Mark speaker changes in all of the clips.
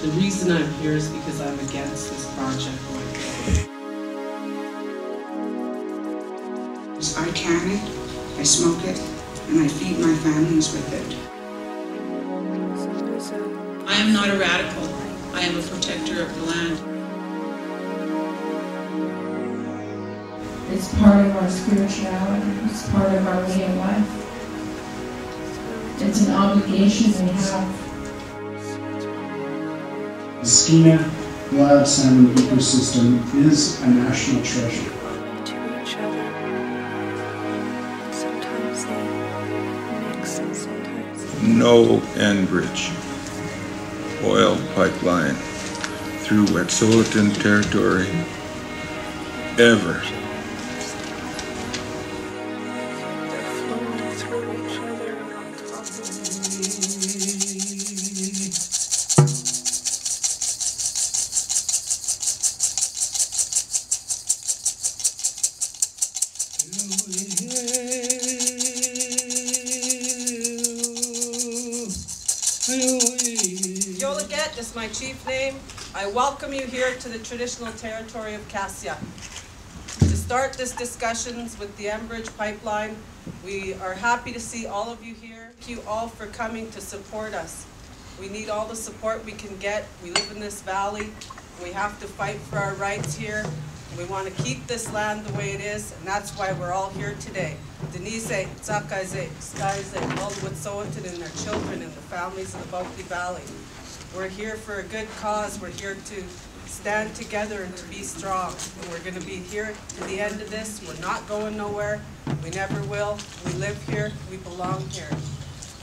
Speaker 1: The reason I'm here is because I'm against this project going forward.
Speaker 2: I can it, I smoke it, and I feed my families with it.
Speaker 3: I am not a radical. I am a protector of the land.
Speaker 4: It's part of our spirituality. It's part of our way of life. It's an obligation we have.
Speaker 5: The Stikine wild salmon ecosystem is a national treasure.
Speaker 6: To each other. Sometimes they mix and sometimes they...
Speaker 7: No Enbridge oil pipeline through Wet'suwet'en territory ever.
Speaker 8: Yolaget is my chief name. I welcome you here to the traditional territory of Cassia. To start this discussions with the Enbridge pipeline, we are happy to see all of you here. Thank you all for coming to support us. We need all the support we can get. We live in this valley. We have to fight for our rights here. We want to keep this land the way it is, and that's why we're all here today. Denise, Tsakaze, Skize, all the Wet'suwet'en and their children and the families in the Bulkley Valley. We're here for a good cause. We're here to stand together and to be strong. And we're going to be here to the end of this. We're not going nowhere. We never will. We live here. We belong here.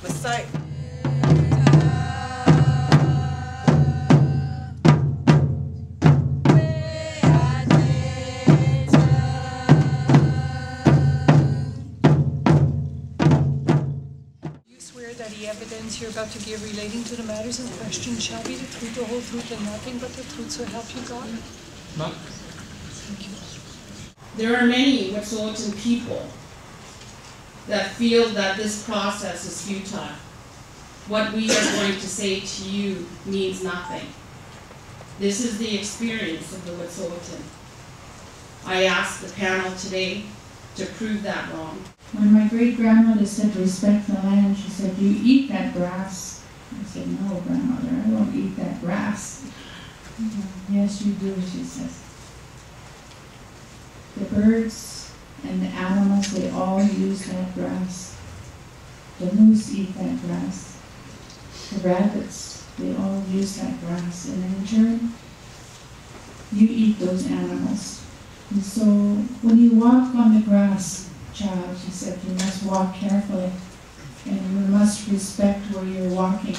Speaker 8: Masai.
Speaker 9: That the evidence you're about to give relating to the matters in question shall be the truth, the whole truth, and nothing but the truth, so help you God?
Speaker 1: No.
Speaker 9: Thank you.
Speaker 10: There are many Wet'suwet'en people that feel that this process is futile. What we are going to say to you means nothing. This is the experience of the Wet'suwet'en. I ask the panel today to prove that wrong.
Speaker 4: When my great-grandmother said, respect the land, she said, you eat that grass. I said, no, grandmother, I don't eat that grass. Yes, you do, she says. The birds and the animals, they all use that grass. The moose eat that grass. The rabbits, they all use that grass. And in turn, you eat those animals. And so when you walk on the grass, child, she said, you must walk carefully and you must respect where you're walking.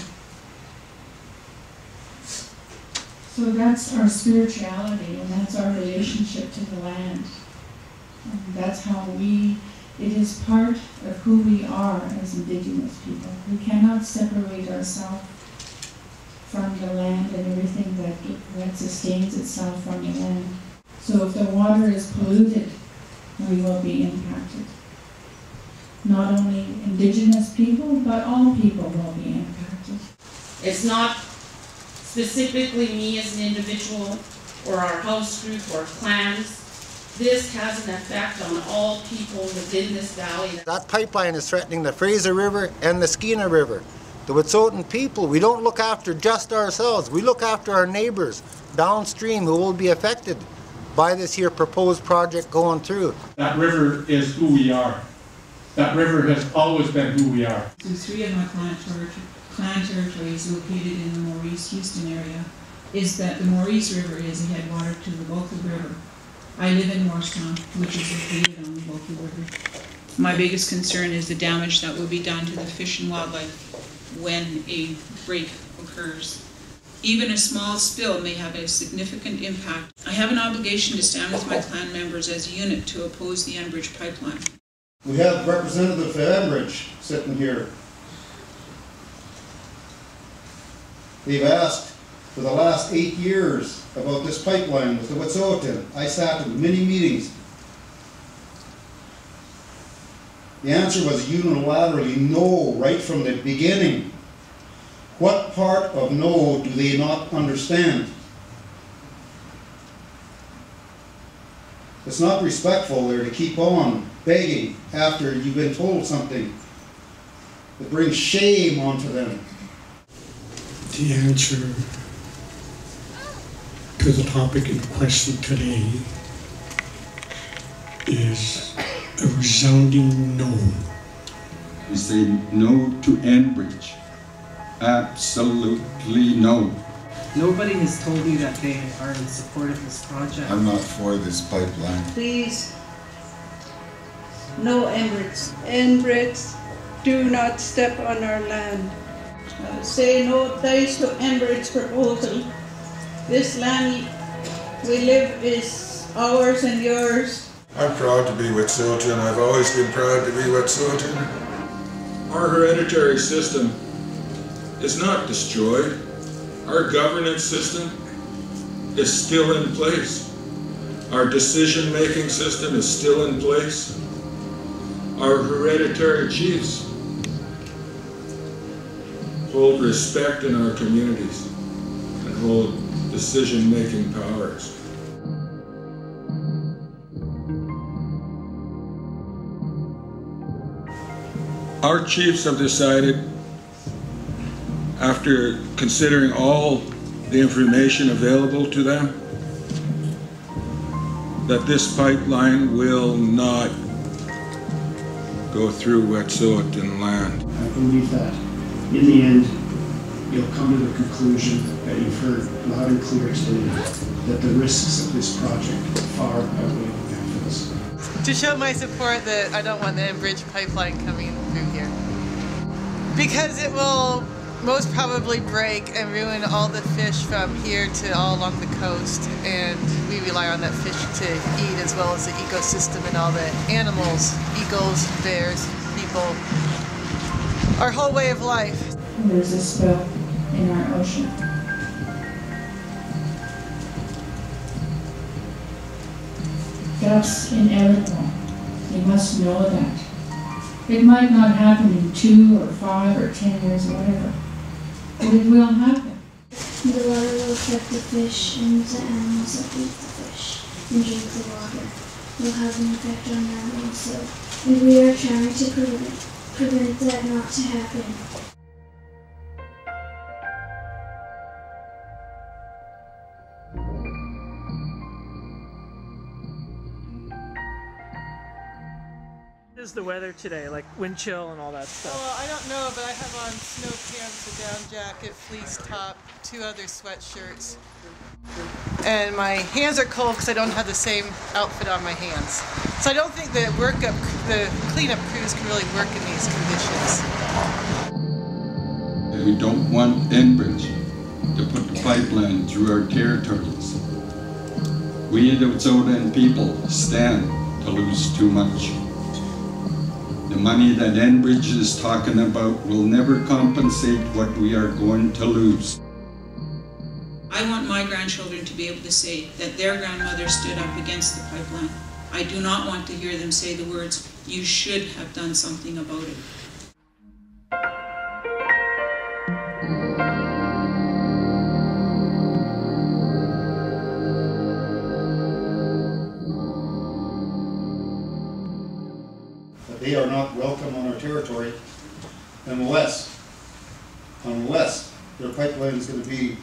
Speaker 4: So that's our spirituality and that's our relationship to the land. And that's how it is part of who we are as Indigenous people. We cannot separate ourselves from the land and everything that sustains itself from the land. So if the water is polluted, we will be impacted. Not only Indigenous people, but all people will be impacted.
Speaker 10: It's not specifically me as an individual or our house group or clans. This has an effect on all people within this valley.
Speaker 11: That pipeline is threatening the Fraser River and the Stikine River. The Wet'suwet'en people, we don't look after just ourselves. We look after our neighbors downstream who will be affected by this here proposed project going through.
Speaker 12: That river is who we are. That river has always been who we are.
Speaker 13: So 3 of my clan territories located in the Maurice-Houston area is that the Maurice River is a headwater to the Bulkley River. I live in Morristown, which is located on the Bulkley River.
Speaker 3: My biggest concern is the damage that will be done to the fish and wildlife when a break occurs. Even a small spill may have a significant impact. I have an obligation to stand with my clan members as a unit to oppose the Enbridge pipeline.
Speaker 14: We have representative of Enbridge sitting here. They've asked for the last 8 years about this pipeline with the Wet'suwet'en. I sat in many meetings. The answer was unilaterally no right from the beginning. What part of no do they not understand? It's not respectful there to keep on begging after you've been told something. It brings shame onto them.
Speaker 15: The answer to the topic in question today is a resounding no.
Speaker 7: We say no to Enbridge. Absolutely no.
Speaker 1: Nobody has told me that they are in support of this project.
Speaker 16: I'm not for this pipeline.
Speaker 17: Please, no Enbridge. Enbridge, do not step on our land. Say no thanks to Enbridge proposal. This land we live is ours and yours.
Speaker 7: I'm proud to be Wet'suwet'en. I've always been proud to be Wet'suwet'en. Our hereditary system is not destroyed. Our governance system is still in place. Our decision-making system is still in place. Our hereditary chiefs hold respect in our communities and hold decision-making powers. Our chiefs have decided, after considering all the information available to them, that this pipeline will not go through Wet'suwet'en land.
Speaker 5: I believe that in the end, you'll come to the conclusion that you've heard loud and clear today, that the risks of this project far outweigh the benefits.
Speaker 8: To show my support that I don't want the Enbridge pipeline coming through here. Because it will most probably break and ruin all the fish from here to all along the coast, and we rely on that fish to eat, as well as the ecosystem and all the animals, eagles, bears, people, our whole way of life.
Speaker 4: There's a spill in our ocean. That's inevitable. You must know that. It might not happen in 2 or 5 or 10 years or whatever, but it will happen.
Speaker 18: The water will affect the fish and the animals that eat the fish and drink the water. It will have an effect on them also. And we are trying to prevent that not to happen.
Speaker 19: What is the weather today, like wind chill and all that stuff?
Speaker 8: Well, I don't know, but I have on snow pants, a down jacket, fleece top, 2 other sweatshirts. And my hands are cold because I don't have the same outfit on my hands. So I don't think the cleanup crews can really work in these conditions.
Speaker 7: We don't want Enbridge to put the pipeline through our territories. We, the Wet'suwet'en people, stand to lose too much. The money that Enbridge is talking about will never compensate what we are going to lose.
Speaker 3: I want my grandchildren to be able to say that their grandmother stood up against the pipeline. I do not want to hear them say the words, "You should have done something about it."
Speaker 14: They are not welcome on our territory unless their pipeline is going to be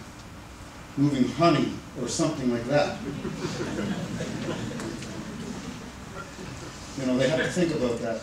Speaker 14: moving honey or something like that. You know, they have to think about that.